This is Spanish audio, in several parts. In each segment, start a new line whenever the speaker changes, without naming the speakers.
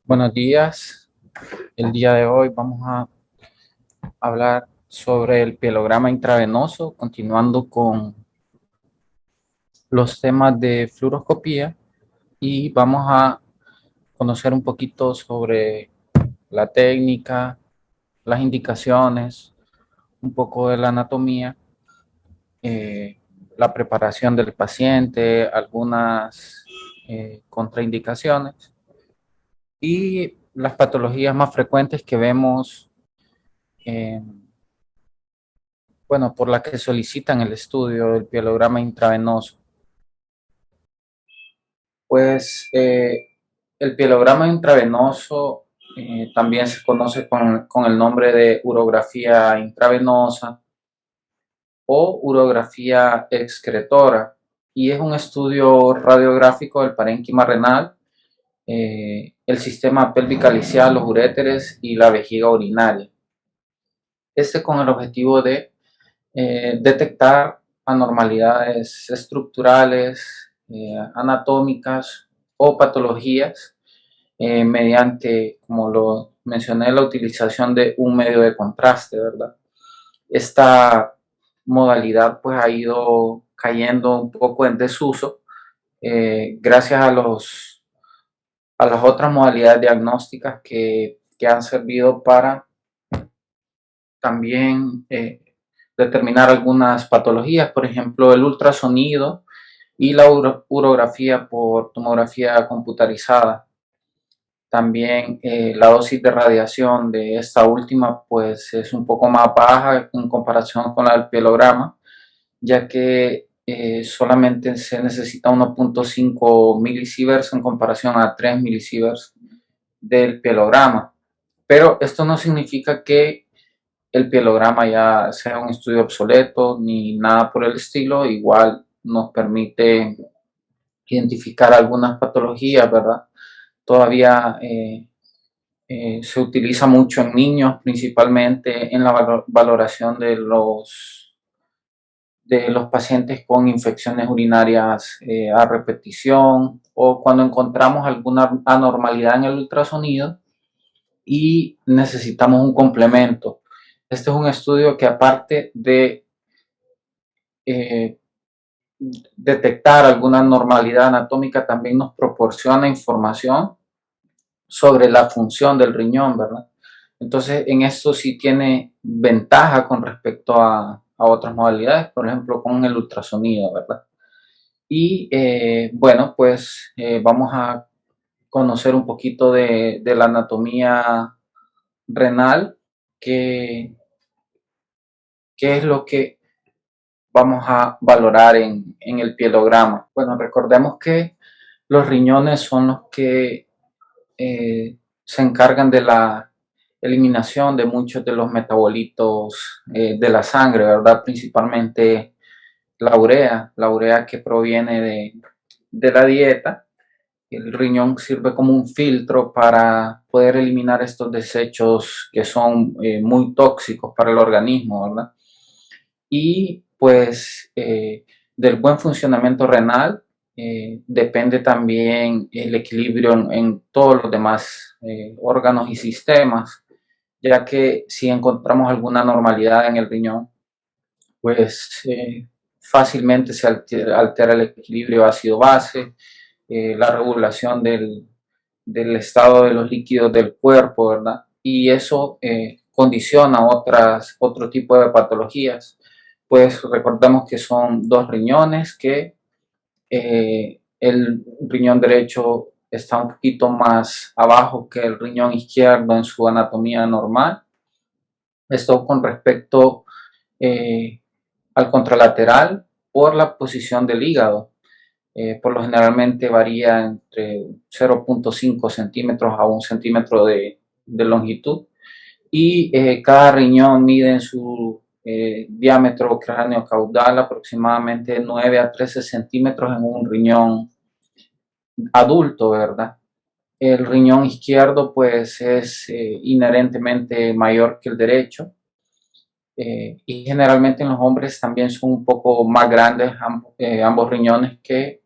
Buenos días. El día de hoy vamos a hablar sobre el pielograma intravenoso, continuando con los temas de fluoroscopía y vamos a conocer un poquito sobre la técnica, las indicaciones, un poco de la anatomía, eh, la preparación del paciente, algunas contraindicaciones y las patologías más frecuentes que vemos bueno, por la que solicitan el estudio del pielograma intravenoso. Pues el pielograma intravenoso también se conoce con el nombre de urografía intravenosa o urografía excretora y es un estudio radiográfico del parénquima renal, el sistema pelvico-lisial, los uréteres y la vejiga urinaria. Este con el objetivo de detectar anormalidades estructurales, anatómicas o patologías mediante, como lo mencioné, la utilización de un medio de contraste, ¿verdad? Esta modalidad pues ha ido cayendo un poco en desuso gracias a las otras modalidades diagnósticas que han servido para también determinar algunas patologías, por ejemplo, el ultrasonido y la urografía por tomografía computarizada. También la dosis de radiación de esta última pues es un poco más baja en comparación con la del pielograma, ya que solamente se necesita 1.5 milisieverts en comparación a 3 milisieverts del pielograma. Pero esto no significa que el pielograma ya sea un estudio obsoleto ni nada por el estilo, igual nos permite identificar algunas patologías, ¿verdad? Todavía se utiliza mucho en niños, principalmente en la valoración de los pacientes con infecciones urinarias a repetición o cuando encontramos alguna anormalidad en el ultrasonido y necesitamos un complemento. Este es un estudio que aparte de eh, detectar alguna normalidad anatómica también nos proporciona información sobre la función del riñón, ¿verdad? Entonces, en esto sí tiene ventaja con respecto a otras modalidades, por ejemplo, con el ultrasonido, ¿verdad? Y bueno, pues vamos a conocer un poquito de la anatomía renal, que, qué es lo que vamos a valorar en el pielograma. Bueno, recordemos que los riñones son los que se encargan de la eliminación de muchos de los metabolitos de la sangre, ¿verdad? Principalmente la urea que proviene de la dieta. El riñón sirve como un filtro para poder eliminar estos desechos que son muy tóxicos para el organismo, ¿verdad? Y pues del buen funcionamiento renal depende también el equilibrio en todos los demás órganos y sistemas, ya que si encontramos alguna normalidad en el riñón, pues fácilmente se altera el equilibrio ácido-base, la regulación del estado de los líquidos del cuerpo, ¿verdad? Y eso condiciona otro tipo de patologías. Pues recordemos que son dos riñones, que el riñón derecho está un poquito más abajo que el riñón izquierdo en su anatomía normal. Esto con respecto al contralateral por la posición del hígado. Por lo generalmente varía entre 0.5 centímetros a 1 centímetro de longitud y cada riñón mide en su diámetro cráneo caudal aproximadamente 9 a 13 centímetros en un riñón adulto, ¿verdad? El riñón izquierdo pues es inherentemente mayor que el derecho y generalmente en los hombres también son un poco más grandes ambos riñones que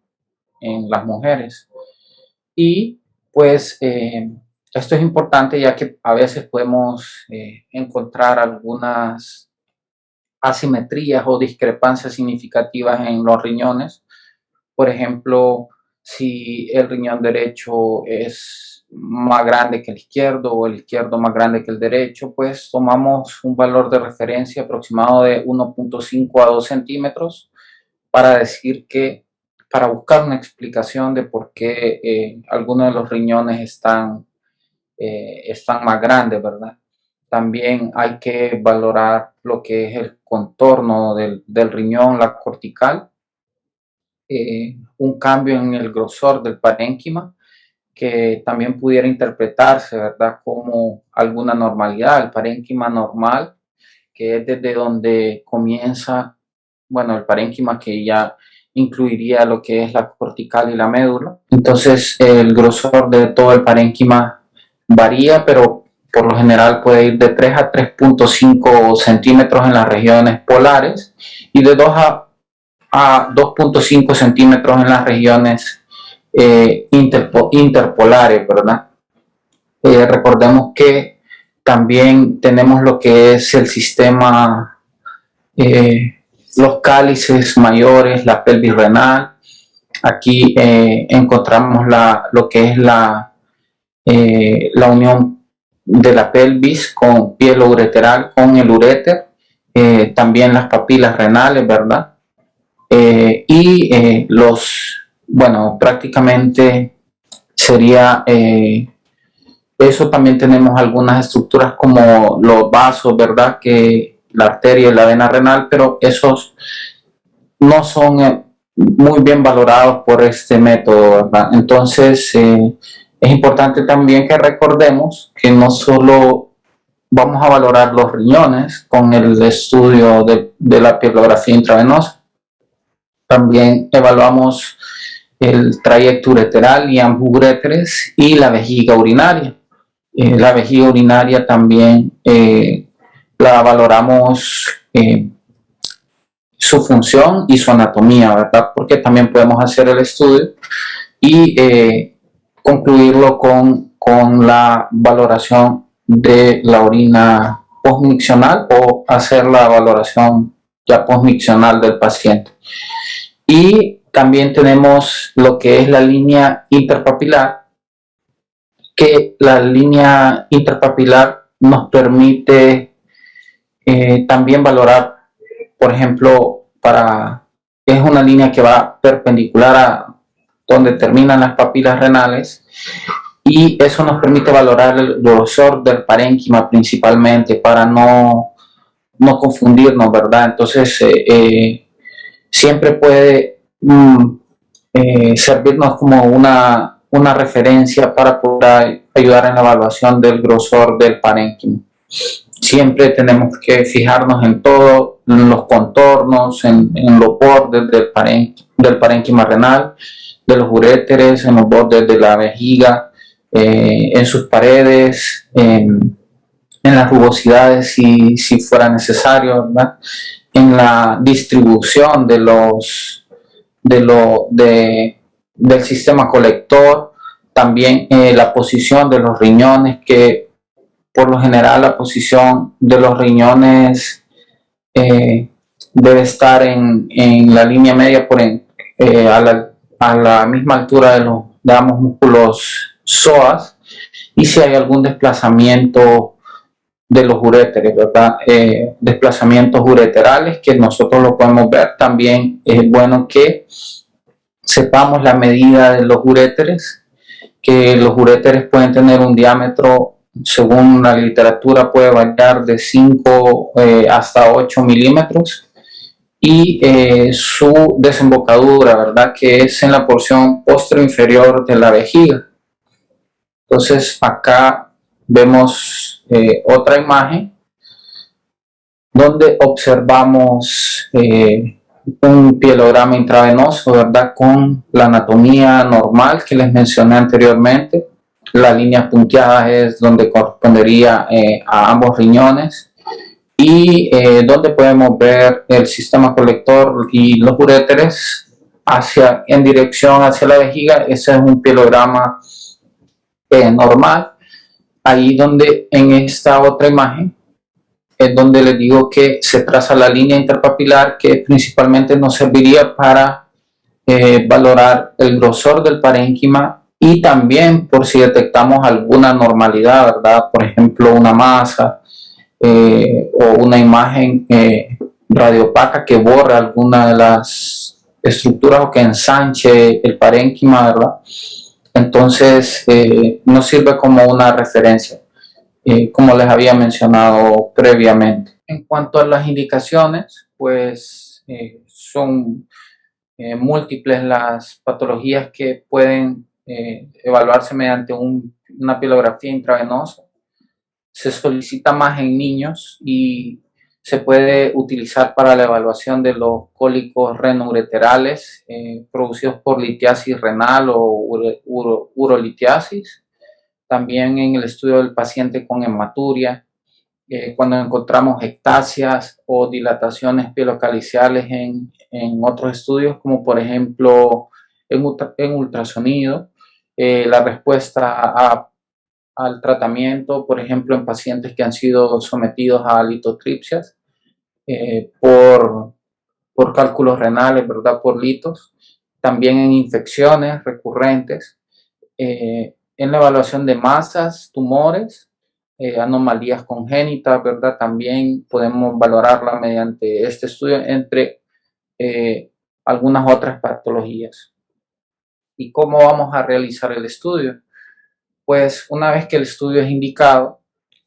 en las mujeres. Y pues Esto es importante ya que a veces podemos encontrar algunas asimetrías o discrepancias significativas en los riñones. Por ejemplo, si el riñón derecho es más grande que el izquierdo o el izquierdo más grande que el derecho, pues tomamos un valor de referencia aproximado de 1.5 a 2 centímetros para decir que, para buscar una explicación de por qué algunos de los riñones están más grandes, ¿verdad? También hay que valorar lo que es el contorno del riñón, la cortical, un cambio en el grosor del parénquima que también pudiera interpretarse, ¿verdad?, como alguna normalidad. El parénquima normal, que es desde donde comienza, bueno, el parénquima que ya incluiría lo que es la cortical y la médula. Entonces, el grosor de todo el parénquima varía, pero por lo general puede ir de 3 a 3.5 centímetros en las regiones polares y de 2 a 2.5 centímetros en las regiones interpolares, ¿verdad? Recordemos que también tenemos lo que es el sistema, los cálices mayores, la pelvis renal. Aquí encontramos lo que es la unión de la pelvis con piel ureteral, con el uréter, también las papilas renales, ¿verdad? Bueno, prácticamente sería eso. También tenemos algunas estructuras como los vasos, ¿verdad? Que la arteria y la vena renal, pero esos no son muy bien valorados por este método, ¿verdad? Entonces, es importante también que recordemos que no solo vamos a valorar los riñones con el estudio de la pielografía intravenosa, también evaluamos el trayecto ureteral y ambos uréteres y la vejiga urinaria. La vejiga urinaria también la valoramos su función y su anatomía, ¿verdad? Porque también podemos hacer el estudio y concluirlo con la valoración de la orina postmiccional o hacer la valoración ya postmiccional del paciente. Y también tenemos lo que es la línea interpapilar, que la línea interpapilar nos permite también valorar, por ejemplo, es una línea que va perpendicular a donde terminan las papilas renales, y eso nos permite valorar el grosor del parénquima principalmente para no confundirnos, ¿verdad? Entonces, siempre puede servirnos como una referencia para poder ayudar en la evaluación del grosor del parénquima. Siempre tenemos que fijarnos en todo, en los contornos, en los bordes del parénquima renal, de los uréteres, en los bordes de la vejiga, en sus paredes, en las rugosidades si fuera necesario, ¿verdad? En la distribución del sistema colector, también la posición de los riñones, que por lo general la posición de los riñones debe estar en la línea media a la misma altura de los músculos psoas, y si hay algún desplazamiento de los uréteres, ¿verdad? Desplazamientos ureterales que nosotros lo podemos ver. También es bueno que sepamos la medida de los uréteres, que los uréteres pueden tener un diámetro, según la literatura, puede variar de 5 hasta 8 milímetros, y su desembocadura, ¿verdad?, que es en la porción posterior de la vejiga. Entonces, acá vemos otra imagen donde observamos un pielograma intravenoso, ¿verdad?, con la anatomía normal que les mencioné anteriormente. La línea punteada es donde correspondería a ambos riñones, y donde podemos ver el sistema colector y los uréteres en dirección hacia la vejiga. Ese es un pielograma normal. Ahí donde en esta otra imagen es donde les digo que se traza la línea interpapilar que principalmente nos serviría para valorar el grosor del parénquima y también por si detectamos alguna anormalidad, ¿verdad? Por ejemplo, una masa o una imagen radiopaca que borre alguna de las estructuras o que ensanche el parénquima, ¿verdad? Entonces, nos sirve como una referencia, como les había mencionado previamente. En cuanto a las indicaciones, pues son múltiples las patologías que pueden evaluarse mediante una pilografía intravenosa. Se solicita más en niños y se puede utilizar para la evaluación de los cólicos renoureterales producidos por litiasis renal o urolitiasis. También en el estudio del paciente con hematuria, cuando encontramos ectasias o dilataciones pielocaliciales en otros estudios, como por ejemplo en ultrasonido, la respuesta al tratamiento, por ejemplo, en pacientes que han sido sometidos a litotripsias por cálculos renales, ¿verdad? Por litos, también en infecciones recurrentes, en la evaluación de masas, tumores, anomalías congénitas, ¿verdad? También podemos valorarla mediante este estudio entre algunas otras patologías. ¿Y cómo vamos a realizar el estudio? Pues una vez que el estudio es indicado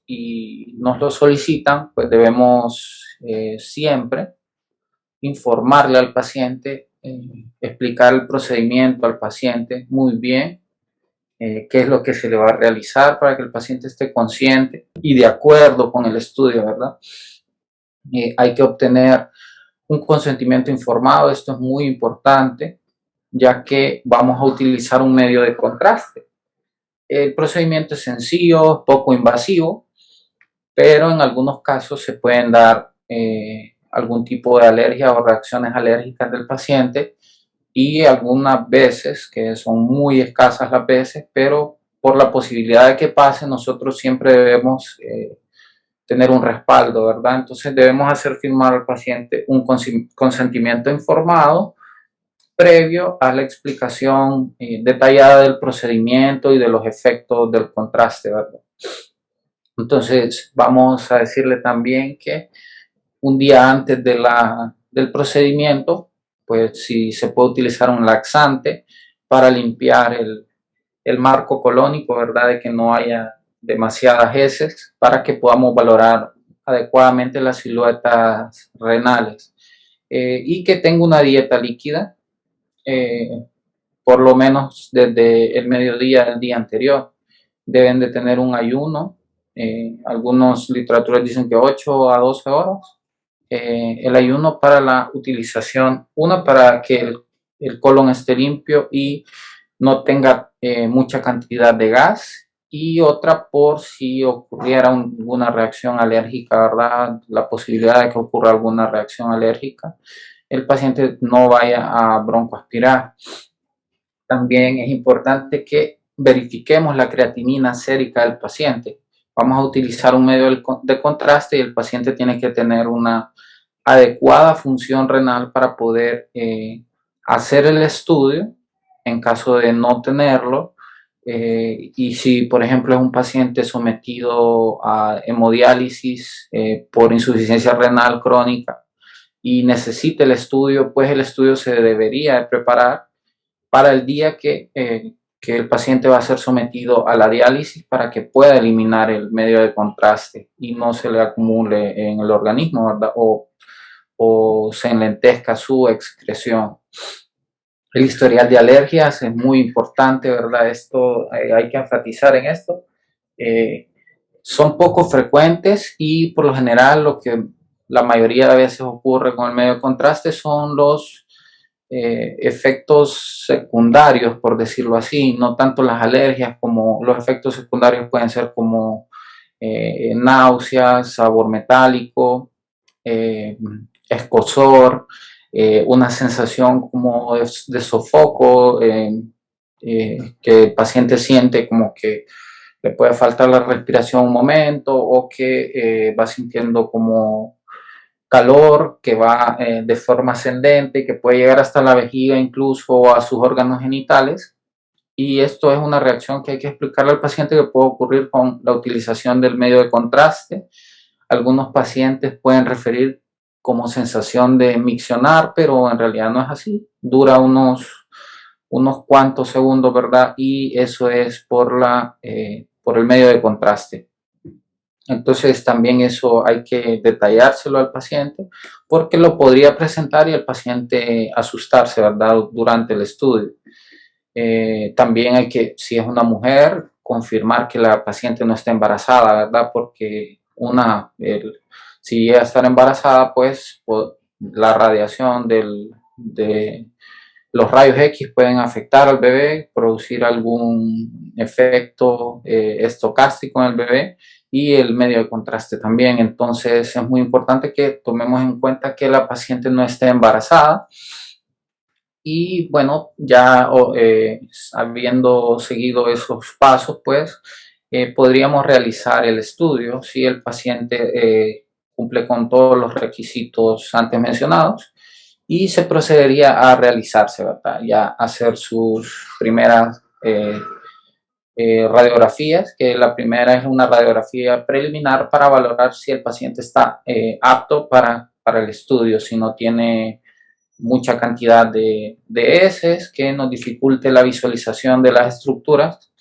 y nos lo solicitan, pues debemos siempre informarle al paciente, explicar el procedimiento al paciente muy bien, qué es lo que se le va a realizar para que el paciente esté consciente y de acuerdo con el estudio, ¿verdad? Hay que obtener un consentimiento informado, esto es muy importante, ya que vamos a utilizar un medio de contraste. El procedimiento es sencillo, poco invasivo, pero en algunos casos se pueden dar algún tipo de alergia o reacciones alérgicas del paciente y algunas veces, que son muy escasas las veces, pero por la posibilidad de que pase, nosotros siempre debemos tener un respaldo, ¿verdad? Entonces debemos hacer firmar al paciente un consentimiento informado previo a la explicación detallada del procedimiento y de los efectos del contraste, ¿verdad? Entonces vamos a decirle también que un día antes del procedimiento, pues si se puede utilizar un laxante para limpiar el marco colónico, ¿verdad? De que no haya demasiadas heces para que podamos valorar adecuadamente las siluetas renales. Y que tenga una dieta líquida, eh, por lo menos desde el mediodía del día anterior. Deben de tener un ayuno, algunas literaturas dicen que 8 a 12 horas. El ayuno para la utilización, una para que el colon esté limpio y no tenga mucha cantidad de gas, y otra por si ocurriera alguna reacción alérgica, ¿verdad? La posibilidad de que ocurra alguna reacción alérgica, el paciente no vaya a broncoaspirar. También es importante que verifiquemos la creatinina sérica del paciente. Vamos a utilizar un medio de contraste y el paciente tiene que tener una adecuada función renal para poder hacer el estudio en caso de no tenerlo. Y si, por ejemplo, es un paciente sometido a hemodiálisis por insuficiencia renal crónica y necesita el estudio, pues el estudio se debería de preparar para el día que el paciente va a ser sometido a la diálisis para que pueda eliminar el medio de contraste y no se le acumule en el organismo, ¿verdad? O se enlentezca su excreción. El historial de alergias es muy importante, ¿verdad? Esto hay que enfatizar en esto. Son poco frecuentes y por lo general lo que la mayoría de veces ocurre con el medio de contraste son los efectos secundarios, por decirlo así, no tanto las alergias como los efectos secundarios pueden ser como náuseas, sabor metálico, escozor, una sensación como de sofoco, que el paciente siente como que le puede faltar la respiración un momento o que va sintiendo como calor que va de forma ascendente, que puede llegar hasta la vejiga, incluso a sus órganos genitales. Y esto es una reacción que hay que explicarle al paciente que puede ocurrir con la utilización del medio de contraste. Algunos pacientes pueden referir como sensación de miccionar, pero en realidad no es así. Dura unos cuantos segundos, ¿verdad? Y eso es por el medio de contraste. Entonces también eso hay que detallárselo al paciente porque lo podría presentar y el paciente asustarse, ¿verdad? Durante el estudio. También hay que, si es una mujer, confirmar que la paciente no está embarazada, ¿verdad? Porque si llega a estar embarazada, pues la radiación de los rayos X pueden afectar al bebé, producir algún efecto estocástico en el bebé y el medio de contraste también. Entonces es muy importante que tomemos en cuenta que la paciente no esté embarazada. Y bueno, ya habiendo seguido esos pasos, pues podríamos realizar el estudio si el paciente cumple con todos los requisitos antes mencionados y se procedería a realizarse, ¿verdad? Ya hacer sus primeras radiografías, que la primera es una radiografía preliminar para valorar si el paciente está apto para el estudio, si no tiene mucha cantidad de heces que nos dificulte la visualización de las estructuras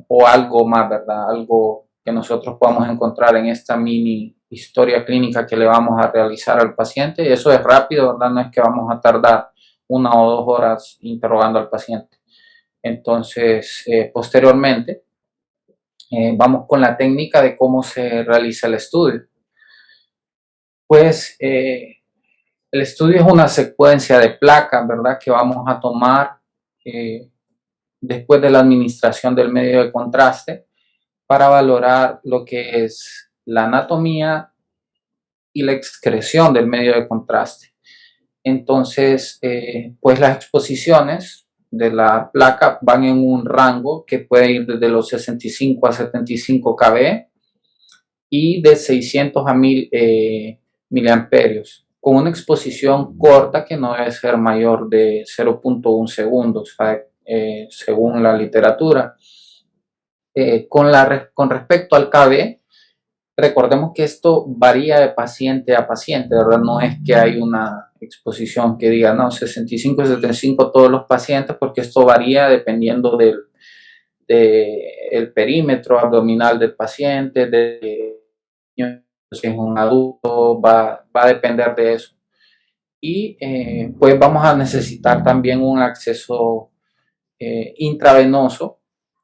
o algo más, ¿verdad? Algo que nosotros podamos encontrar en esta mini historia clínica que le vamos a realizar al paciente. Eso es rápido, ¿verdad? No es que vamos a tardar 1 o 2 horas interrogando al paciente. Entonces, posteriormente, vamos con la técnica de cómo se realiza el estudio. Pues el estudio es una secuencia de placas, ¿verdad? Que vamos a tomar después de la administración del medio de contraste para valorar lo que es la anatomía y la excreción del medio de contraste. Entonces, pues las exposiciones de la placa van en un rango que puede ir desde los 65 a 75 kV y de 600 a 1000 miliamperios, con una exposición corta que no debe ser mayor de 0.1 segundos, según la literatura. Con respecto al KB, recordemos que esto varía de paciente a paciente, ¿verdad? No es que hay una exposición que diga, no, 65 y 75 todos los pacientes, porque esto varía dependiendo del perímetro abdominal del paciente, si es un adulto, va a depender de eso. Y pues vamos a necesitar también un acceso intravenoso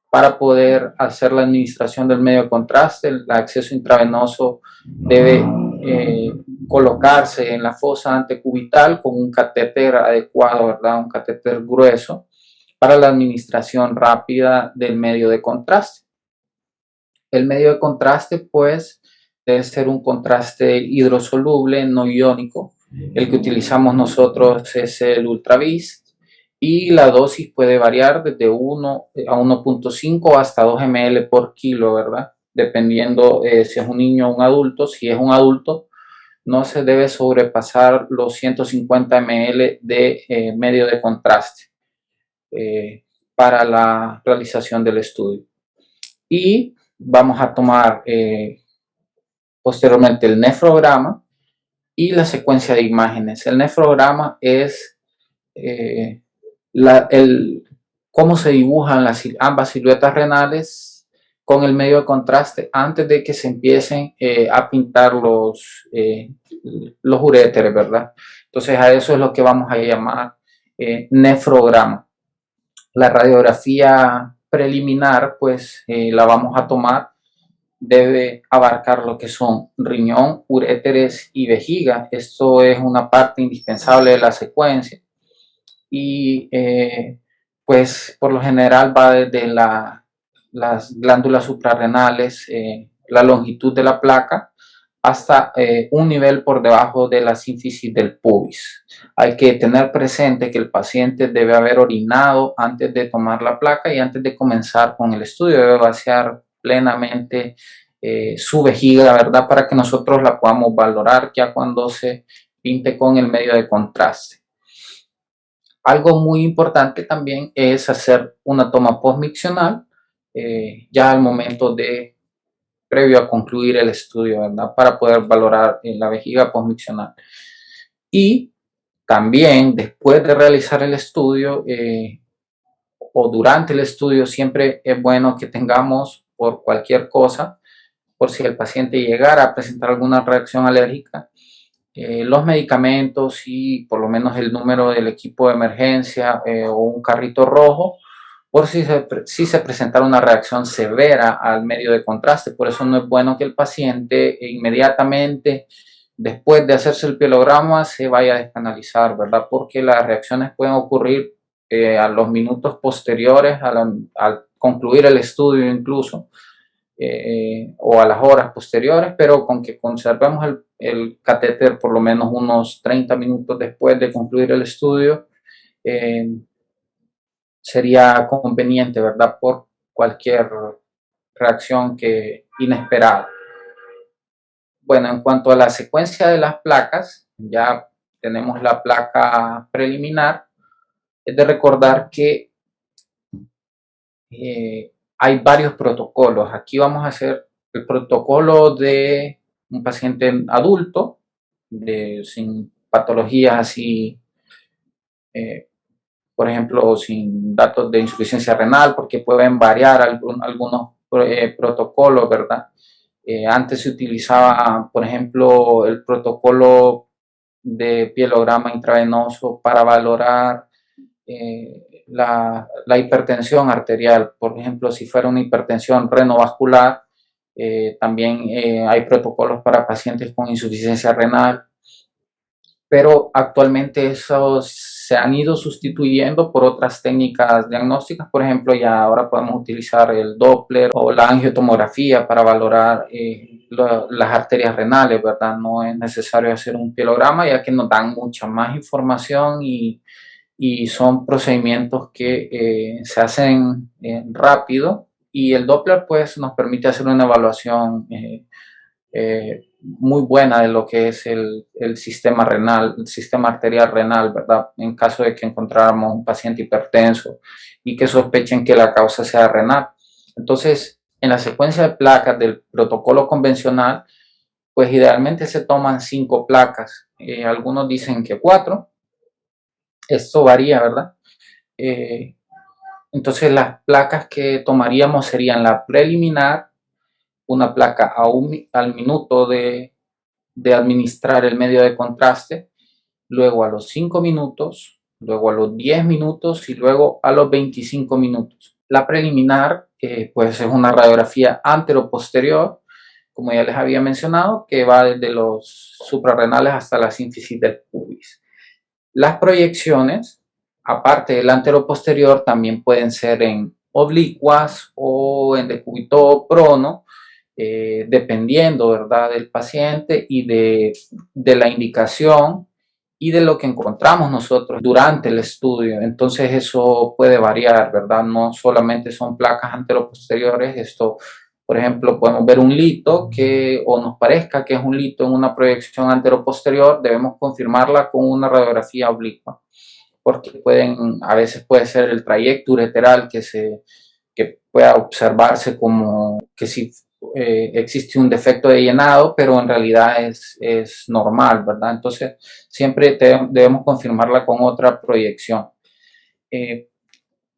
para poder hacer la administración del medio de contraste. El acceso intravenoso debe colocarse en la fosa antecubital con un catéter adecuado, ¿verdad? Un catéter grueso para la administración rápida del medio de contraste. El medio de contraste, pues, debe ser un contraste hidrosoluble, no iónico. El que utilizamos nosotros es el Ultravis y la dosis puede variar desde 1 a 1.5 hasta 2 ml por kilo, ¿verdad? Dependiendo si es un niño o un adulto. Si es un adulto, no se debe sobrepasar los 150 ml de medio de contraste para la realización del estudio. Y vamos a tomar posteriormente el nefrograma y la secuencia de imágenes. El nefrograma es cómo se dibujan ambas siluetas renales con el medio de contraste antes de que se empiecen a pintar los uréteres, ¿verdad? Entonces a eso es lo que vamos a llamar nefrograma. La radiografía preliminar, pues la vamos a tomar, debe abarcar lo que son riñón, uréteres y vejiga. Esto es una parte indispensable de la secuencia y pues por lo general va desde las glándulas suprarrenales, la longitud de la placa, hasta un nivel por debajo de la sínfisis del pubis. Hay que tener presente que el paciente debe haber orinado antes de tomar la placa y antes de comenzar con el estudio debe vaciar plenamente su vejiga, ¿verdad? Para que nosotros la podamos valorar ya cuando se pinte con el medio de contraste. Algo muy importante también es hacer una toma postmiccional ya al momento de previo a concluir el estudio, ¿verdad? Para poder valorar la vejiga postmiccional. Y también después de realizar el estudio o durante el estudio, siempre es bueno que tengamos por cualquier cosa, por si el paciente llegara a presentar alguna reacción alérgica, los medicamentos y por lo menos el número del equipo de emergencia o un carrito rojo por si se presentara una reacción severa al medio de contraste. Por eso no es bueno que el paciente inmediatamente después de hacerse el pielograma se vaya a descanalizar, ¿verdad? Porque las reacciones pueden ocurrir a los minutos posteriores al concluir el estudio incluso. O a las horas posteriores, pero con que conservemos el catéter por lo menos unos 30 minutos después de concluir el estudio, eh, sería conveniente, ¿verdad? Por cualquier reacción que inesperada. Bueno, en cuanto a la secuencia de las placas, ya tenemos la placa preliminar. Es de recordar que hay varios protocolos. Aquí vamos a hacer el protocolo de un paciente adulto, sin patologías así, por ejemplo, sin datos de insuficiencia renal, porque pueden variar algunos protocolos, ¿verdad? Antes se utilizaba, por ejemplo, el protocolo de pielograma intravenoso para valorar la hipertensión arterial. Por ejemplo, si fuera una hipertensión renovascular, también hay protocolos para pacientes con insuficiencia renal, pero actualmente esos se han ido sustituyendo por otras técnicas diagnósticas. Por ejemplo, ya ahora podemos utilizar el Doppler o la angiotomografía para valorar las arterias renales, ¿verdad? No es necesario hacer un pielograma, ya que nos dan mucha más información y son procedimientos que se hacen rápido, y el Doppler pues nos permite hacer una evaluación muy buena de lo que es el sistema renal, el sistema arterial renal, ¿verdad? En caso de que encontráramos un paciente hipertenso y que sospechen que la causa sea renal. Entonces, en la secuencia de placas del protocolo convencional, pues idealmente se toman 5 placas. Algunos dicen que 4. Esto varía, ¿verdad? Entonces las placas que tomaríamos serían la preliminar, una placa al minuto de administrar el medio de contraste, luego a los 5 minutos, luego a los 10 minutos y luego a los 25 minutos. La preliminar pues es una radiografía antero-posterior, como ya les había mencionado, que va desde los suprarrenales hasta la sínfisis del pubis. Las proyecciones, aparte del antero-posterior, también pueden ser en oblicuas o en decúbito prono, dependiendo, ¿verdad?, del paciente y de la indicación y de lo que encontramos nosotros durante el estudio. Entonces eso puede variar, ¿verdad? No solamente son placas anteroposteriores. Esto, por ejemplo, podemos ver un lito que o nos parezca que es un lito en una proyección anteroposterior, debemos confirmarla con una radiografía oblicua, porque a veces puede ser el trayecto ureteral que pueda observarse como que si existe un defecto de llenado, pero en realidad es normal, ¿verdad? Entonces, siempre debemos confirmarla con otra proyección.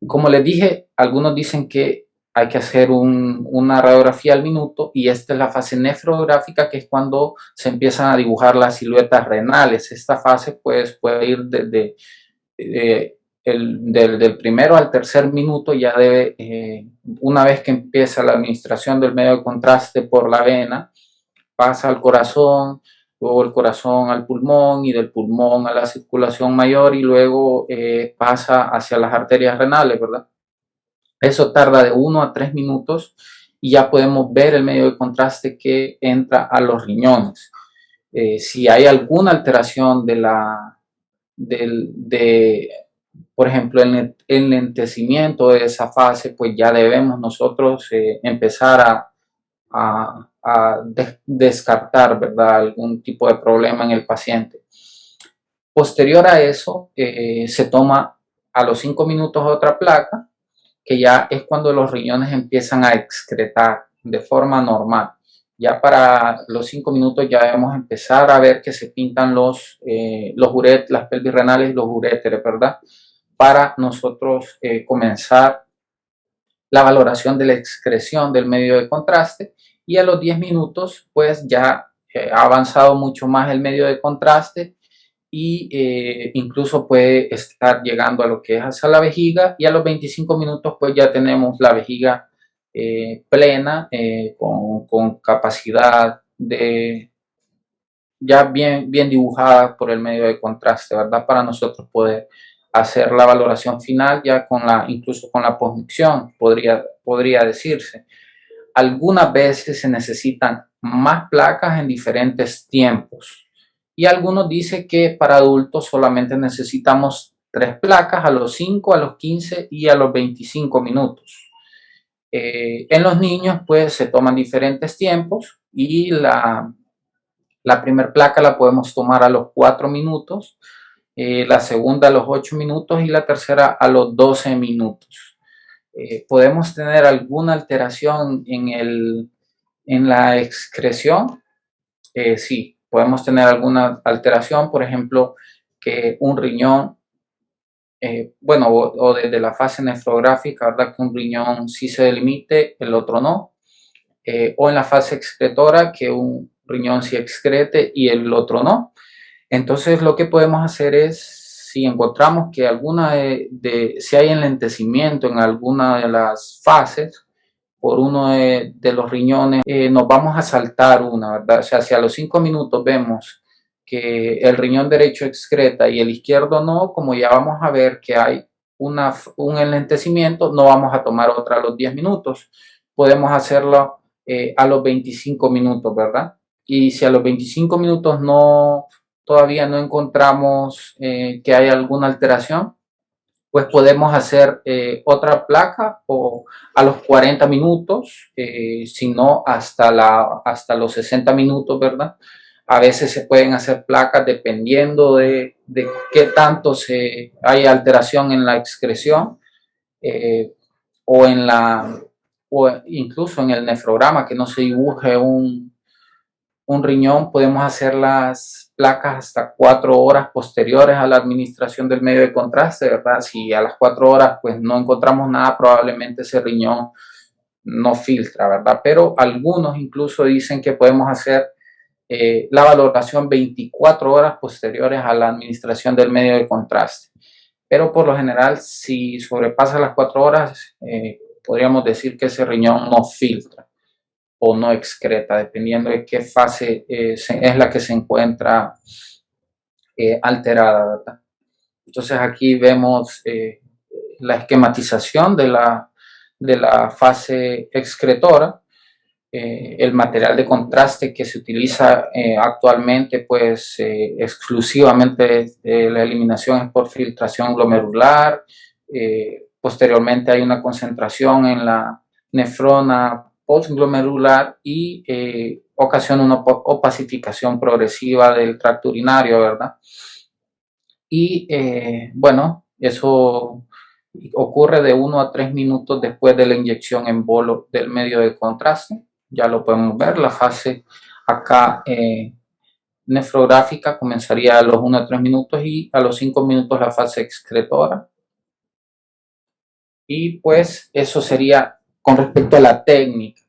Como les dije, algunos dicen que hay que hacer una radiografía al minuto, y esta es la fase nefrográfica, que es cuando se empiezan a dibujar las siluetas renales. Esta fase pues, puede ir desde del primero al tercer minuto. Ya debe, una vez que empieza la administración del medio de contraste por la vena, pasa al corazón, luego el corazón al pulmón y del pulmón a la circulación mayor y luego pasa hacia las arterias renales, ¿verdad? Eso tarda de 1 a 3 minutos y ya podemos ver el medio de contraste que entra a los riñones. Si hay alguna alteración por ejemplo, el enlentecimiento de esa fase, pues ya debemos nosotros empezar a descartar, ¿verdad?, algún tipo de problema en el paciente. Posterior a eso, se toma a los 5 minutos otra placa, que ya es cuando los riñones empiezan a excretar de forma normal. Ya para los 5 minutos ya debemos empezar a ver que se pintan las pelvis renales y los uréteres, ¿verdad? Para nosotros comenzar la valoración de la excreción del medio de contraste, y a los 10 minutos pues ya ha avanzado mucho más el medio de contraste y incluso puede estar llegando a lo que es hacia la vejiga, y a los 25 minutos pues ya tenemos la vejiga plena, con capacidad ya bien dibujada por el medio de contraste, ¿verdad? Para nosotros poder hacer la valoración final ya incluso con la punción, podría decirse. Algunas veces se necesitan más placas en diferentes tiempos, y algunos dicen que para adultos solamente necesitamos 3 placas a los 5, a los 15 y a los 25 minutos. En los niños pues se toman diferentes tiempos, y la primera placa la podemos tomar a los 4 minutos, la segunda a los 8 minutos y la tercera a los 12 minutos. Podemos tener alguna alteración en la excreción. Sí, podemos tener alguna alteración, por ejemplo, que un riñón, bueno, o desde la fase nefrográfica, ¿verdad?, que un riñón sí se delimite, el otro no. O en la fase excretora, que un riñón sí excrete y el otro no. Entonces lo que podemos hacer es, si encontramos que si hay enlentecimiento en alguna de las fases por uno de los riñones, nos vamos a saltar una, ¿verdad? O sea, si a los 5 minutos vemos que el riñón derecho excreta y el izquierdo no, como ya vamos a ver que hay un enlentecimiento, no vamos a tomar otra a los 10 minutos. Podemos hacerlo a los 25 minutos, ¿verdad? Y si a los 25 minutos todavía no encontramos que hay alguna alteración, pues podemos hacer otra placa o a los 40 minutos, si no hasta los 60 minutos, ¿verdad? A veces se pueden hacer placas dependiendo de qué tanto hay alteración en la excreción, eh, o o incluso en el nefrograma, que no se dibuje un riñón. Podemos hacer las placas hasta 4 horas posteriores a la administración del medio de contraste, ¿verdad? Si a las 4 horas pues no encontramos nada, probablemente ese riñón no filtra, ¿verdad? Pero algunos incluso dicen que podemos hacer la valoración 24 horas posteriores a la administración del medio de contraste. Pero por lo general, si sobrepasa las 4 horas, podríamos decir que ese riñón no filtra o no excreta, dependiendo de qué fase es la que se encuentra alterada, ¿verdad? Entonces aquí vemos la esquematización de la fase excretora. El material de contraste que se utiliza actualmente, pues exclusivamente la eliminación es por filtración glomerular. Posteriormente hay una concentración en la nefrona postglomerular y ocasiona una opacificación progresiva del tracto urinario, ¿verdad? Y bueno, eso ocurre de 1 a 3 minutos después de la inyección en bolo del medio de contraste. Ya lo podemos ver, la fase acá nefrográfica comenzaría a los 1 a 3 minutos y a los 5 minutos la fase excretora. Y pues eso sería con respecto a la técnica.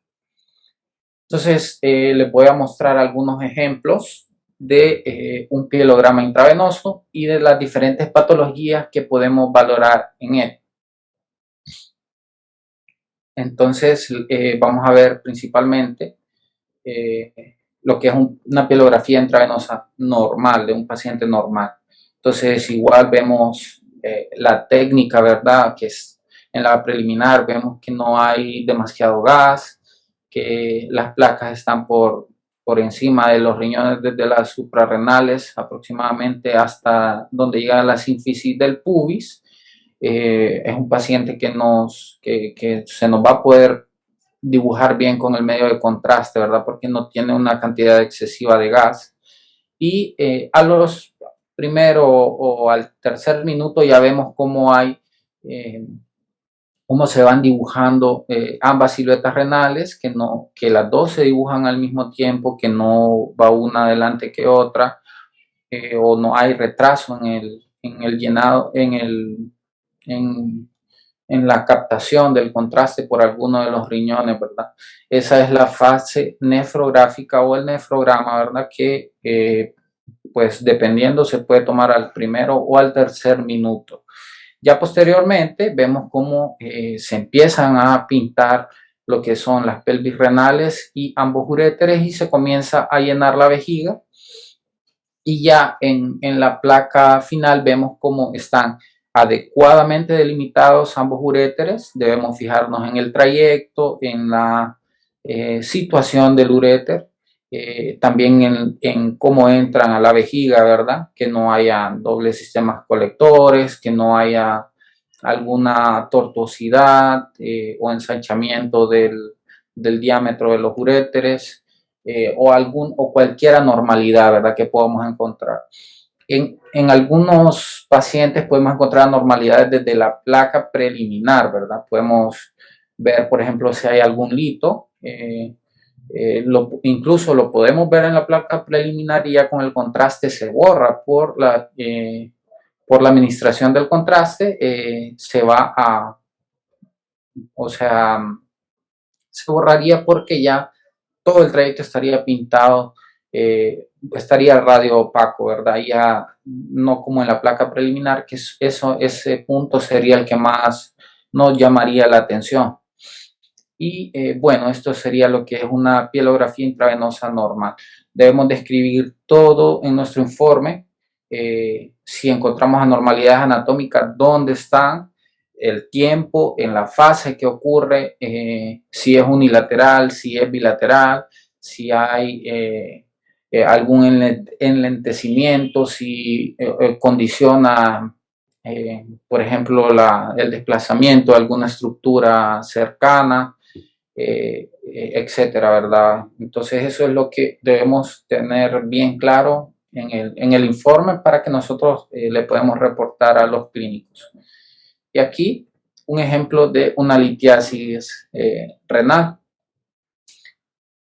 Entonces les voy a mostrar algunos ejemplos de un pielograma intravenoso y de las diferentes patologías que podemos valorar en él. Entonces vamos a ver principalmente lo que es una pielografía intravenosa normal, de un paciente normal. Entonces igual vemos la técnica, ¿verdad? Que es en la preliminar, vemos que no hay demasiado gas, que las placas están por encima de los riñones desde las suprarrenales aproximadamente hasta donde llega la sínfisis del pubis. Es un paciente que se nos va a poder dibujar bien con el medio de contraste, ¿verdad? Porque no tiene una cantidad excesiva de gas. Y a los primero o al tercer minuto ya vemos cómo eh, cómo se van dibujando ambas siluetas renales, que las dos se dibujan al mismo tiempo, que no va una adelante que otra, o no hay retraso en el llenado, en, en la captación del contraste por alguno de los riñones, ¿verdad? Esa es la fase nefrográfica o el nefrograma, ¿verdad? Que pues dependiendo se puede tomar al primero o al tercer minuto. Ya posteriormente vemos cómo se empiezan a pintar lo que son las pelvis renales y ambos uréteres y se comienza a llenar la vejiga. Y ya en la placa final vemos cómo están adecuadamente delimitados ambos uréteres. Debemos fijarnos en el trayecto, en la situación del uréter, también en cómo entran a la vejiga, ¿verdad? Que no haya dobles sistemas colectores, que no haya alguna tortuosidad o ensanchamiento del diámetro de los uréteres o cualquier anormalidad, ¿verdad? Que podamos encontrar. En algunos pacientes podemos encontrar anormalidades desde la placa preliminar, ¿verdad? Podemos ver, por ejemplo, si hay algún lito. Incluso lo podemos ver en la placa preliminar y ya con el contraste se borra por la administración del contraste, se va a, o sea, se borraría porque ya todo el trayecto estaría pintado, estaría el radio opaco, ¿verdad? Ya no como en la placa preliminar, que ese punto sería el que más nos llamaría la atención. Y bueno, esto sería lo que es una pielografía intravenosa normal. Debemos describir todo en nuestro informe. Si encontramos anormalidades anatómicas, dónde están, el tiempo, en la fase que ocurre, si es unilateral, si es bilateral, si hay algún enlentecimiento, si condiciona, por ejemplo, el desplazamiento de alguna estructura cercana, etcétera, ¿verdad? Entonces eso es lo que debemos tener bien claro en el informe para que nosotros le podamos reportar a los clínicos. Y aquí un ejemplo de una litiasis renal.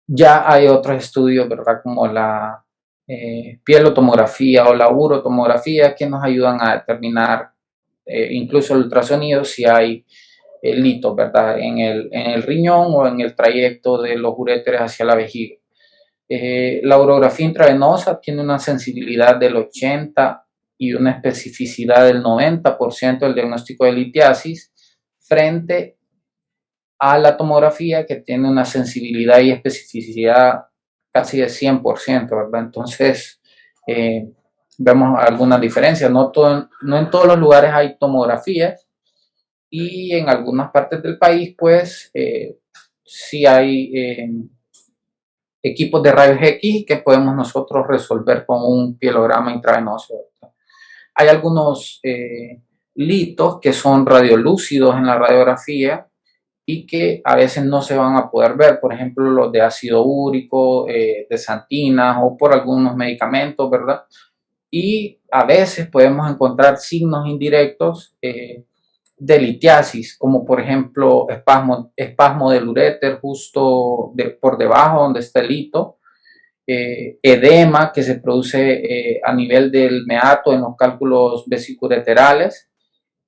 Ya hay otros estudios, ¿verdad? Como la pielotomografía o la urotomografía que nos ayudan a determinar incluso el ultrasonido si hay litos, ¿verdad? En el riñón o en el trayecto de los uréteres hacia la vejiga. La urografía intravenosa tiene una sensibilidad del 80 y una especificidad del 90% del diagnóstico de litiasis frente a la tomografía que tiene una sensibilidad y especificidad casi de 100%, ¿verdad? Entonces, vemos algunas diferencias. No en todos los lugares hay tomografías y en algunas partes del país, pues, sí hay equipos de rayos X que podemos nosotros resolver con un pielograma intravenoso, ¿verdad? Hay algunos litos que son radiolúcidos en la radiografía y que a veces no se van a poder ver, por ejemplo, los de ácido úrico, de santinas o por algunos medicamentos, ¿verdad? Y a veces podemos encontrar signos indirectos de litiasis, como por ejemplo espasmo del uréter justo por debajo donde está el lito, edema que se produce a nivel del meato en los cálculos vesicureterales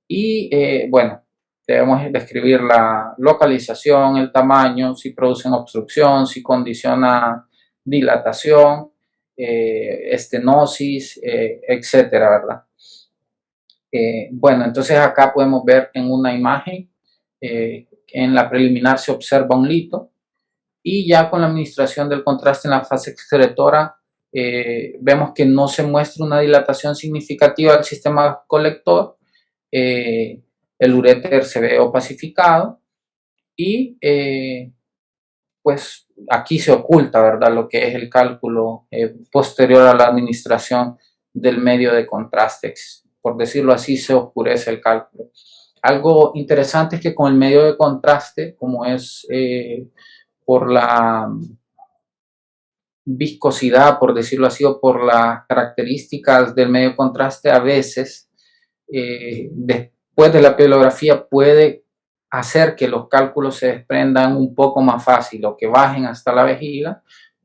y bueno, debemos describir la localización, el tamaño, si producen obstrucción, si condiciona dilatación, estenosis, etcétera, ¿verdad? Bueno, entonces acá podemos ver en una imagen, en la preliminar se observa un lito y ya con la administración del contraste en la fase excretora vemos que no se muestra una dilatación significativa del sistema colector, el uréter se ve opacificado y pues aquí se oculta, ¿verdad? Lo que es el cálculo posterior a la administración del medio de contraste. Por decirlo así, se oscurece el cálculo. Algo interesante es que con el medio de contraste, como es por la viscosidad, por decirlo así, o por las características del medio de contraste, a veces después de la pielografía puede hacer que los cálculos se desprendan un poco más fácil o que bajen hasta la vejiga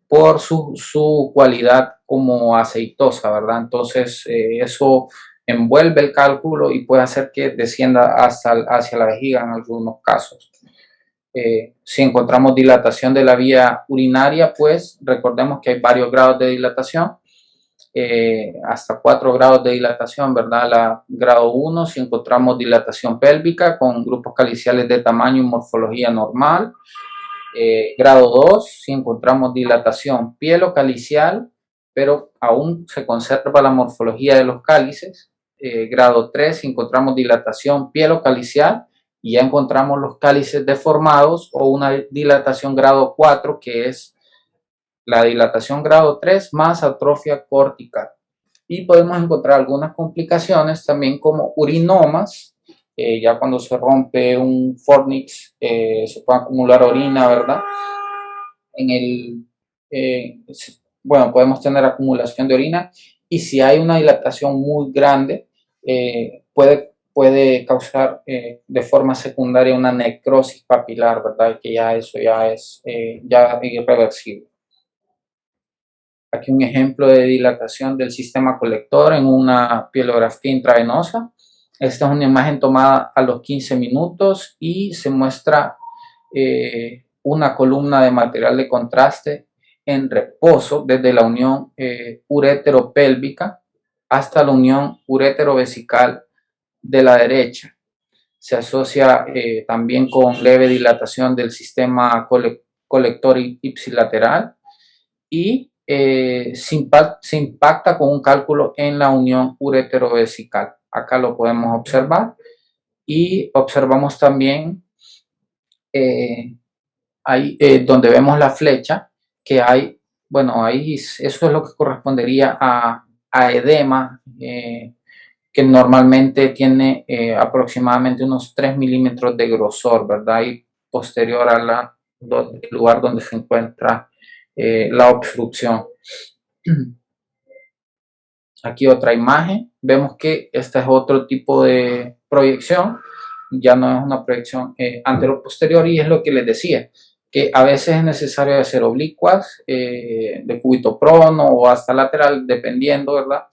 por su cualidad como aceitosa, ¿verdad? Entonces eso envuelve el cálculo y puede hacer que descienda hacia la vejiga en algunos casos. Si encontramos dilatación de la vía urinaria, pues recordemos que hay varios grados de dilatación, hasta 4 grados de dilatación, ¿verdad? Grado 1, si encontramos dilatación pélvica con grupos caliciales de tamaño y morfología normal. Grado 2, si encontramos dilatación pielocalicial, pero aún se conserva la morfología de los cálices. Grado 3, si encontramos dilatación pielocalicial y ya encontramos los cálices deformados, o una dilatación grado 4, que es la dilatación grado 3 más atrofia cortical. Y podemos encontrar algunas complicaciones también como urinomas. Ya cuando se rompe un fornix se puede acumular orina, ¿verdad? Bueno, podemos tener acumulación de orina, y si hay una dilatación muy grande, puede causar de forma secundaria una necrosis papilar, ¿verdad? Que ya eso ya es ya irreversible. Aquí un ejemplo de dilatación del sistema colector en una pielografía intravenosa. Esta es una imagen tomada a los 15 minutos y se muestra una columna de material de contraste en reposo desde la unión urétero-pélvica hasta la unión urétero-vesical de la derecha. Se asocia también con leve dilatación del sistema colector ipsilateral, y se impacta con un cálculo en la unión urétero-vesical. Acá lo podemos observar, y observamos también ahí donde vemos la flecha que hay, bueno, ahí eso es lo que correspondería a edema, que normalmente tiene aproximadamente unos 3 milímetros de grosor, ¿verdad? Y posterior al lugar donde se encuentra la obstrucción. Aquí otra imagen, vemos que este es otro tipo de proyección, ya no es una proyección anterior-posterior, y es lo que les decía, que a veces es necesario hacer oblicuas, de cúbito prono o hasta lateral, dependiendo, ¿verdad?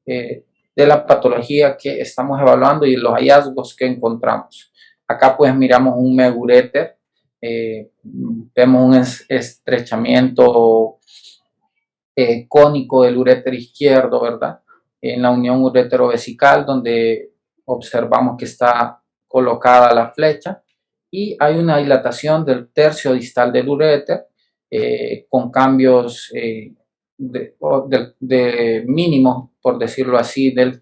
De la patología que estamos evaluando y los hallazgos que encontramos. Acá pues miramos un meguréter, vemos un estrechamiento cónico del uréter izquierdo, ¿verdad? En la unión urétero-vesical, donde observamos que está colocada la flecha, y hay una dilatación del tercio distal del uréter con cambios de mínimos, por decirlo así, del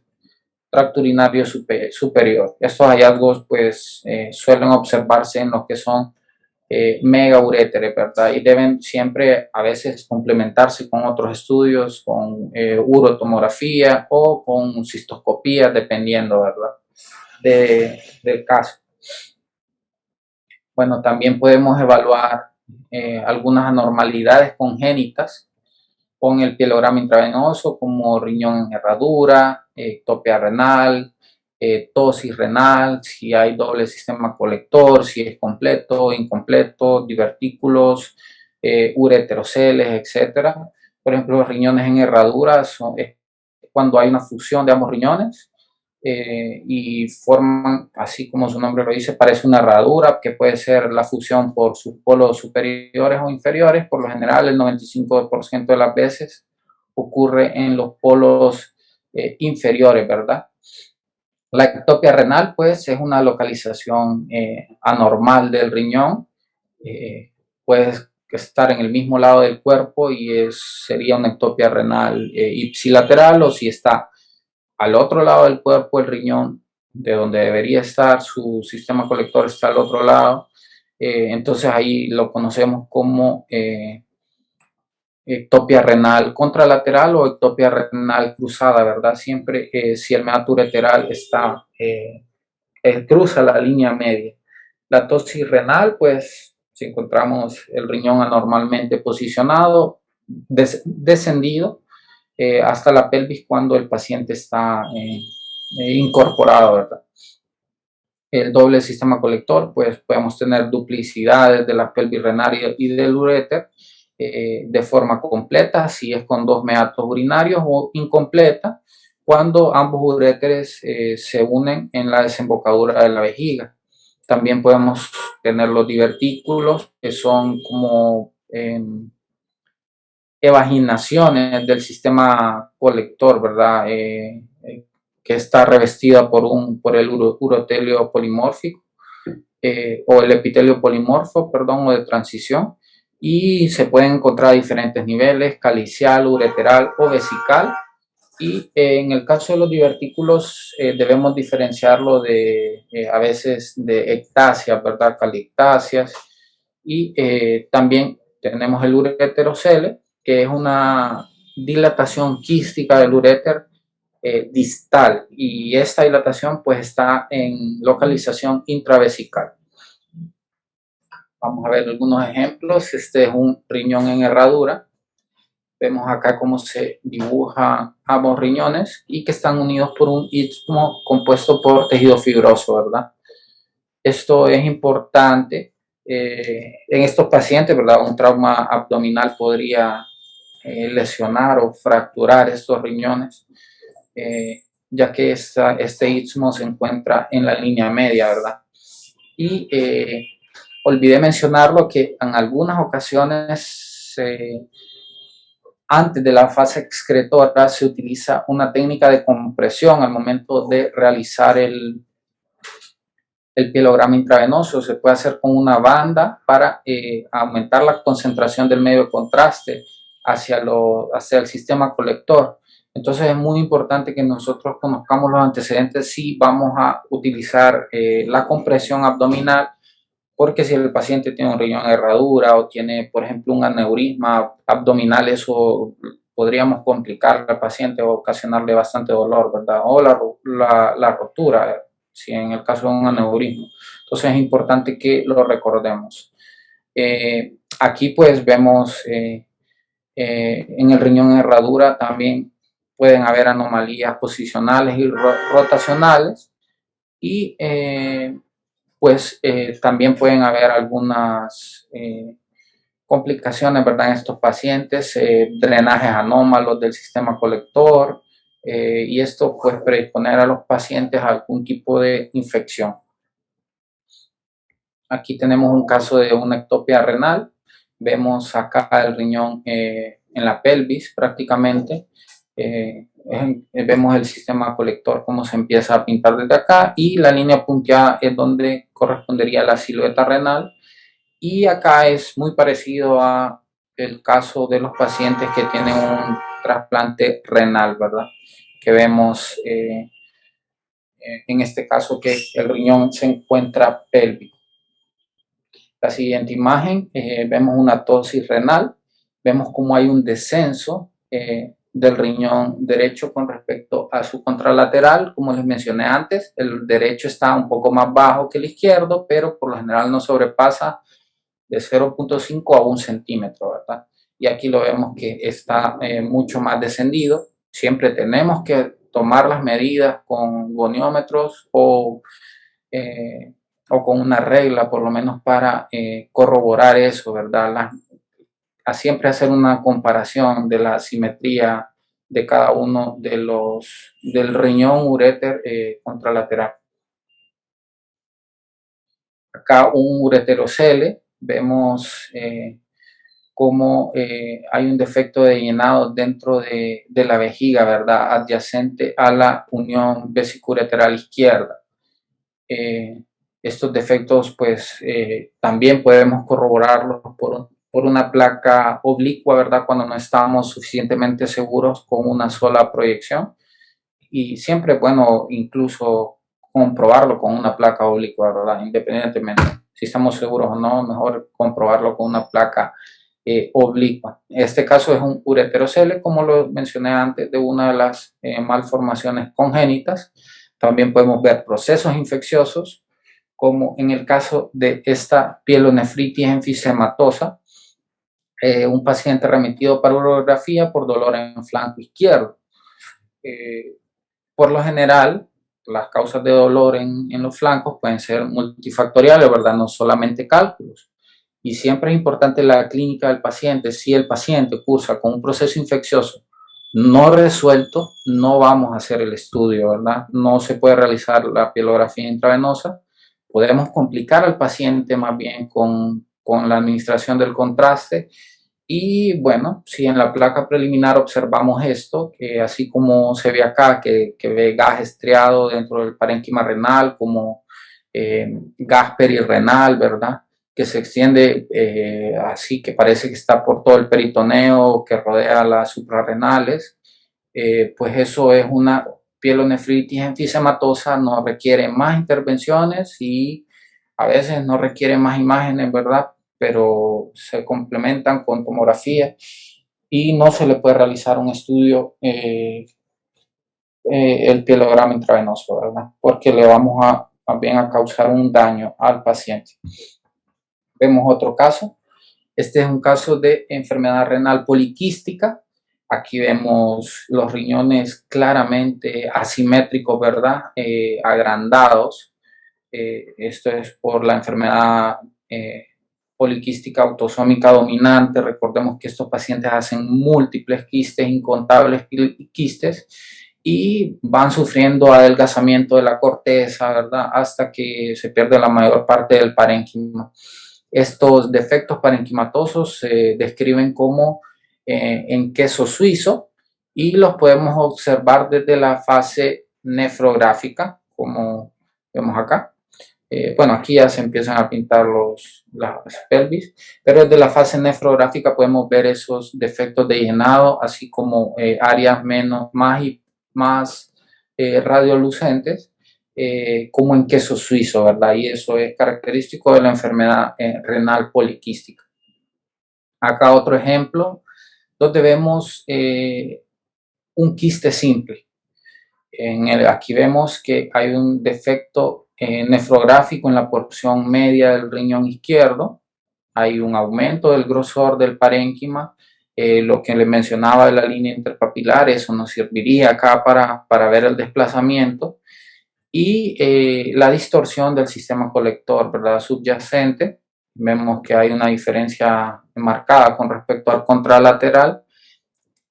tracto urinario superior. Estos hallazgos pues suelen observarse en los que son megauréteres, ¿verdad? Y deben siempre a veces complementarse con otros estudios, con urotomografía o con cistoscopía, dependiendo, ¿verdad? Del caso. Bueno, también podemos evaluar algunas anormalidades congénitas con el pielograma intravenoso, como riñón en herradura, ectopia renal, tosis renal, si hay doble sistema colector, si es completo o incompleto, divertículos, ureteroceles, etc. Por ejemplo, los riñones en herradura es cuando hay una fusión de ambos riñones y forman, así como su nombre lo dice, parece una herradura, que puede ser la fusión por sus polos superiores o inferiores. Por lo general, el 95% de las veces ocurre en los polos inferiores, ¿verdad? La ectopia renal, pues, es una localización anormal del riñón. Puede estar en el mismo lado del cuerpo y sería una ectopia renal ipsilateral, o si está al otro lado del cuerpo, el riñón, de donde debería estar su sistema colector, está al otro lado, Entonces ahí lo conocemos como ectopia renal contralateral o ectopia renal cruzada, ¿verdad? Siempre si el meato ureteral está, cruza la línea media. La tosis renal, pues si encontramos el riñón anormalmente posicionado, descendido hasta la pelvis cuando el paciente está incorporado, ¿verdad? El doble sistema colector, pues podemos tener duplicidades de la pelvis renal y del uréter de forma completa, si es con dos meatos urinarios, o incompleta, cuando ambos uréteres se unen en la desembocadura de la vejiga. También podemos tener los divertículos, que son como evaginaciones del sistema colector, ¿verdad? Que está revestida por el urotelio polimórfico o el epitelio polimorfo, perdón, o de transición, y se pueden encontrar a diferentes niveles, calicial, ureteral o vesical. Y en el caso de los divertículos debemos diferenciarlo de a veces de ectasias, ¿verdad? Calictasias, y también tenemos el ureterocele, que es una dilatación quística del uréter distal, y esta dilatación pues está en localización intravesical. Vamos a ver algunos ejemplos. Este es un riñón en herradura. Vemos acá cómo se dibujan ambos riñones y que están unidos por un istmo compuesto por tejido fibroso, ¿verdad? Esto es importante en estos pacientes, ¿verdad? Un trauma abdominal podría lesionar o fracturar estos riñones, ya que este istmo se encuentra en la línea media, ¿verdad? Y olvidé mencionarlo que en algunas ocasiones antes de la fase excretora se utiliza una técnica de compresión al momento de realizar el pielograma intravenoso. Se puede hacer con una banda para aumentar la concentración del medio de contraste hacia el sistema colector. Entonces es muy importante que nosotros conozcamos los antecedentes si vamos a utilizar la compresión abdominal, porque si el paciente tiene un riñón en herradura o tiene, por ejemplo, un aneurisma abdominal, eso podríamos complicar al paciente o ocasionarle bastante dolor, ¿verdad? O la rotura, si en el caso de un aneurisma. Entonces es importante que lo recordemos. Aquí pues vemos en el riñón en herradura también pueden haber anomalías posicionales y rotacionales, y pues también pueden haber algunas complicaciones, ¿verdad? En estos pacientes, drenajes anómalos del sistema colector, y esto pues predisponer a los pacientes a algún tipo de infección. Aquí tenemos un caso de una ectopia renal. Vemos acá el riñón en la pelvis prácticamente. Vemos el sistema colector cómo se empieza a pintar desde acá, y la línea punteada es donde correspondería la silueta renal, y acá es muy parecido a el caso de los pacientes que tienen un trasplante renal, ¿verdad? Que vemos en este caso que el riñón se encuentra pélvico. La siguiente imagen, vemos una tosis renal, vemos cómo hay un descenso del riñón derecho con respecto a su contralateral. Como les mencioné antes, el derecho está un poco más bajo que el izquierdo, pero por lo general no sobrepasa de 0.5 a 1 centímetro, ¿verdad? Y aquí lo vemos que está mucho más descendido. Siempre tenemos que tomar las medidas con goniómetros o con una regla, por lo menos para corroborar eso, ¿verdad? A siempre hacer una comparación de la simetría de cada uno de del riñón uréter contralateral. Acá un ureterocele, vemos cómo hay un defecto de llenado dentro de la vejiga, ¿verdad? Adyacente a la unión vesicureteral izquierda. Estos defectos pues también podemos corroborarlos por una placa oblicua, ¿verdad? Cuando no estamos suficientemente seguros con una sola proyección, y siempre es bueno incluso comprobarlo con una placa oblicua, ¿verdad? Independientemente si estamos seguros o no, mejor comprobarlo con una placa oblicua. En este caso es un ureterocele, como lo mencioné antes, de una de las malformaciones congénitas. También podemos ver procesos infecciosos, como en el caso de esta pielonefritis enfisematosa, un paciente remitido para urografía por dolor en flanco izquierdo. Por lo general, las causas de dolor en los flancos pueden ser multifactoriales, ¿verdad? No solamente cálculos. Y siempre es importante la clínica del paciente. Si el paciente cursa con un proceso infeccioso no resuelto, no vamos a hacer el estudio, ¿verdad? No se puede realizar la pielografía intravenosa. Podemos complicar al paciente más bien con la administración del contraste. Y bueno, si en la placa preliminar observamos esto, que así como se ve acá, que ve gas estriado dentro del parénquima renal, como gas perirrenal, ¿verdad? Que se extiende así, que parece que está por todo el peritoneo que rodea las suprarrenales, pues eso es una pielonefritis enfisematosa, no requiere más intervenciones y a veces no requiere más imágenes, ¿verdad? Pero se complementan con tomografía y no se le puede realizar un estudio, el pielograma intravenoso, ¿verdad? Porque le vamos a bien a causar un daño al paciente. Vemos otro caso. Este es un caso de enfermedad renal poliquística. Aquí vemos los riñones claramente asimétricos, ¿verdad? Agrandados. Esto es por la enfermedad poliquística autosómica dominante. Recordemos que estos pacientes hacen múltiples quistes, incontables quistes, y van sufriendo adelgazamiento de la corteza, ¿verdad? Hasta que se pierde la mayor parte del parénquima. Estos defectos parenquimatosos se describen como en queso suizo y los podemos observar desde la fase nefrográfica, como vemos acá. Bueno, aquí ya se empiezan a pintar las pelvis, pero desde la fase nefrográfica podemos ver esos defectos de llenado, así como áreas más radiolucentes, como en queso suizo, ¿verdad? Y eso es característico de la enfermedad renal poliquística. Acá otro ejemplo, donde vemos un quiste simple. Aquí vemos que hay un defecto nefrográfico en la porción media del riñón izquierdo. Hay un aumento del grosor del parénquima. Lo que le mencionaba de la línea interpapilar, eso nos serviría acá para ver el desplazamiento. Y la distorsión del sistema colector, ¿verdad? Subyacente. Vemos que hay una diferencia marcada con respecto al contralateral.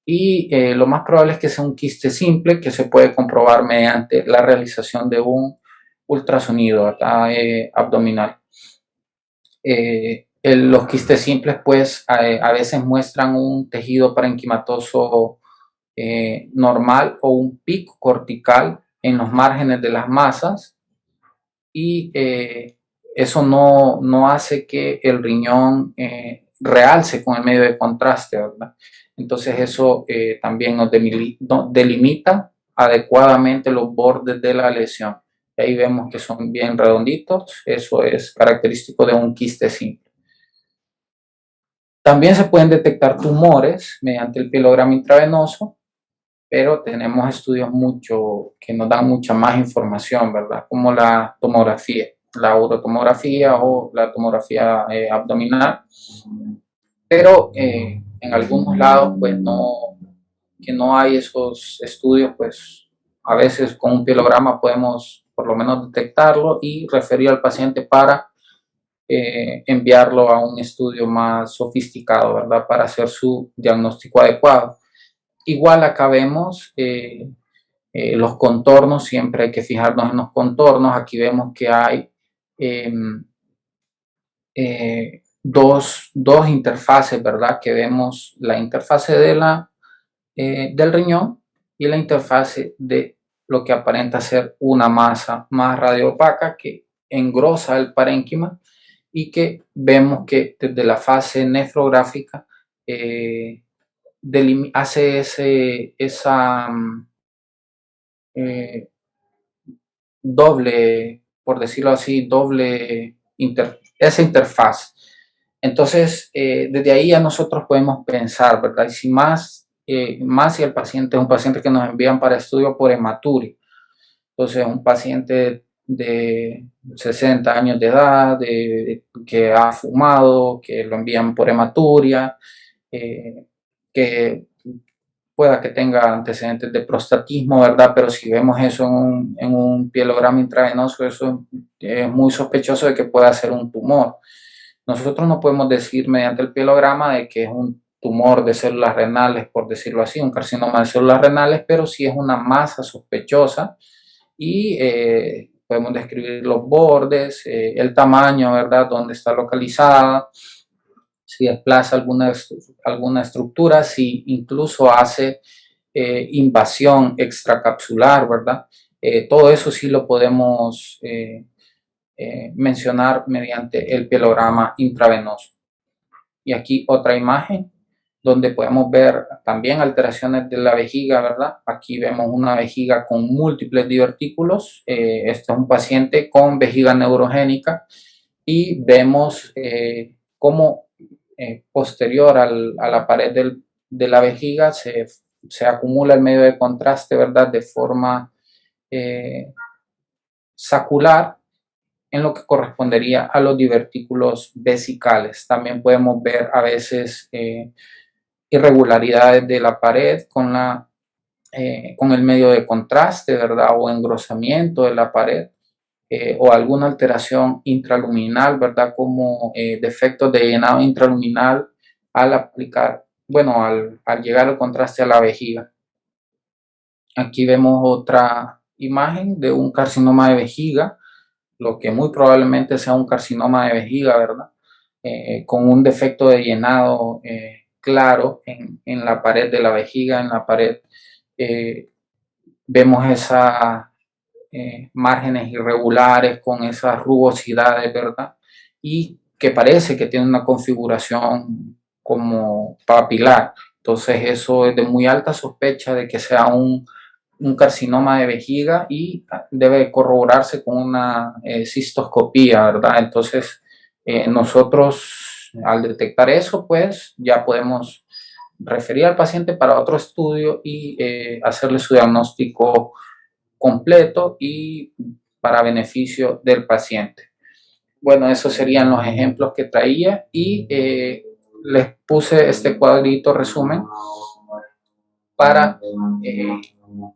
Y lo más probable es que sea un quiste simple que se puede comprobar mediante la realización de un ultrasonido abdominal. Los quistes simples pues a veces muestran un tejido parenquimatoso normal o un pico cortical en los márgenes de las masas y eso no hace que el riñón realce con el medio de contraste, ¿verdad? Entonces eso también nos delimita adecuadamente los bordes de la lesión. Y ahí vemos que son bien redonditos, eso es característico de un quiste simple. También se pueden detectar tumores mediante el pielograma intravenoso, pero tenemos estudios que nos dan mucha más información, ¿verdad? Como la tomografía, la urotomografía o la tomografía abdominal, pero en algunos lados, pues que no hay esos estudios, pues a veces con un pielograma podemos por lo menos detectarlo y referir al paciente para enviarlo a un estudio más sofisticado, ¿verdad? Para hacer su diagnóstico adecuado. Igual acá vemos los contornos, siempre hay que fijarnos en los contornos. Aquí vemos que hay dos interfaces, ¿verdad? Que vemos la interfase del riñón y la interfase de lo que aparenta ser una masa más radioopaca que engrosa el parénquima y que vemos que desde la fase nefrográfica hace esa doble, por decirlo así, doble esa interfaz. Entonces, desde ahí ya nosotros podemos pensar, ¿verdad? Y si más si el paciente es un paciente que nos envían para estudio por hematuria. Entonces, un paciente de 60 años de edad, que ha fumado, que lo envían por hematuria, que pueda que tenga antecedentes de prostatismo, ¿verdad? Pero si vemos eso en un pielograma intravenoso, eso es muy sospechoso de que pueda ser un tumor. Nosotros no podemos decir mediante el pielograma de que es un tumor de células renales, por decirlo así, un carcinoma de células renales, pero sí es una masa sospechosa y podemos describir los bordes, el tamaño, ¿verdad? Dónde está localizada, si desplaza alguna estructura, si incluso hace invasión extracapsular, ¿verdad? Todo eso sí lo podemos mencionar mediante el pielograma intravenoso. Y aquí otra imagen donde podemos ver también alteraciones de la vejiga, ¿verdad? Aquí vemos una vejiga con múltiples divertículos. Este es un paciente con vejiga neurogénica y vemos cómo posterior a la pared de la vejiga se acumula el medio de contraste, ¿verdad? De forma sacular en lo que correspondería a los divertículos vesicales. También podemos ver a veces irregularidades de la pared con el medio de contraste, ¿verdad? O engrosamiento de la pared. O alguna alteración intraluminal, ¿verdad? Como defectos de llenado intraluminal al aplicar, bueno, al llegar el contraste a la vejiga. Aquí vemos otra imagen de un carcinoma de vejiga, lo que muy probablemente sea un carcinoma de vejiga, ¿verdad? Con un defecto de llenado claro en la pared de la vejiga, en la pared. Vemos esas márgenes irregulares con esas rugosidades, ¿verdad? Y que parece que tiene una configuración como papilar. Entonces eso es de muy alta sospecha de que sea un carcinoma de vejiga y debe corroborarse con una cistoscopía, ¿verdad? Entonces, nosotros al detectar eso, pues ya podemos referir al paciente para otro estudio y hacerle su diagnóstico completo y para beneficio del paciente. Bueno, esos serían los ejemplos que traía y les puse este cuadrito resumen para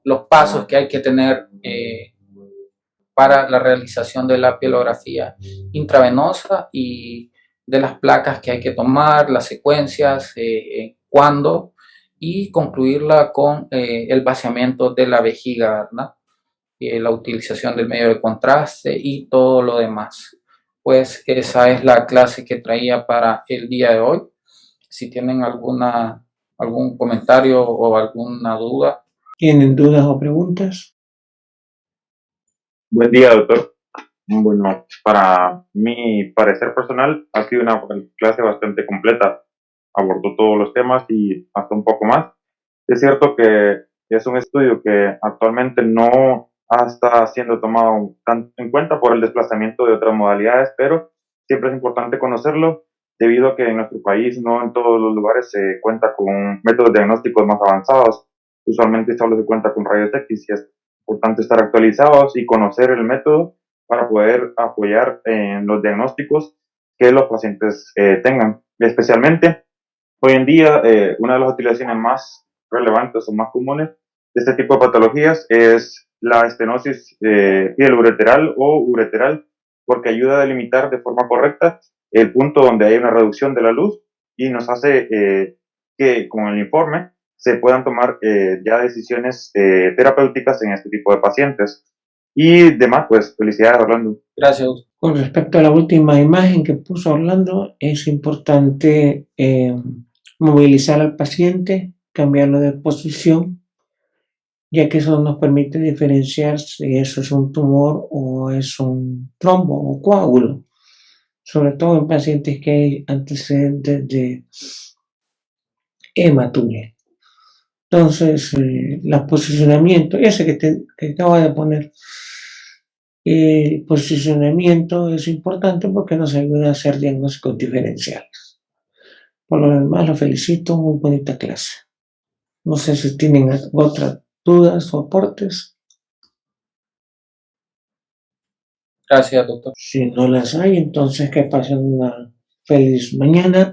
los pasos que hay que tener para la realización de la pielografía intravenosa y de las placas que hay que tomar, las secuencias, cuándo y concluirla con el vaciamiento de la vejiga, ¿verdad? La utilización del medio de contraste y todo lo demás. Pues esa es la clase que traía para el día de hoy. Si tienen algún comentario o alguna duda.
¿Tienen dudas o preguntas?
Buen día, doctor. Bueno, para mi parecer personal, ha sido una clase bastante completa. Abordó todos los temas y hasta un poco más. Es cierto que es un estudio que actualmente no está siendo tomado tan en cuenta por el desplazamiento de otras modalidades, pero siempre es importante conocerlo debido a que en nuestro país no en todos los lugares se cuenta con métodos diagnósticos más avanzados. Usualmente solo se cuenta con rayos X y es importante estar actualizados y conocer el método para poder apoyar en los diagnósticos que los pacientes tengan. Especialmente hoy en día, una de las utilizaciones más relevantes o más comunes de este tipo de patologías es la estenosis pielureteral o ureteral, porque ayuda a delimitar de forma correcta el punto donde hay una reducción de la luz y nos hace que, con el informe, se puedan tomar ya decisiones terapéuticas en este tipo de pacientes. Y demás, pues felicidades, Orlando.
Gracias.
Con respecto a la última imagen que puso Orlando, es importante movilizar al paciente, cambiarlo de posición, ya que eso nos permite diferenciar si eso es un tumor o es un trombo o coágulo, sobre todo en pacientes que hay antecedentes de hematuria. Entonces, los posicionamientos, ese que acabo de poner, El posicionamiento es importante porque nos ayuda a hacer diagnósticos diferenciales. Por lo demás, lo felicito, muy bonita clase. No sé si tienen otras dudas o aportes.
Gracias, doctor.
Si no las hay, entonces que pasen una feliz mañana.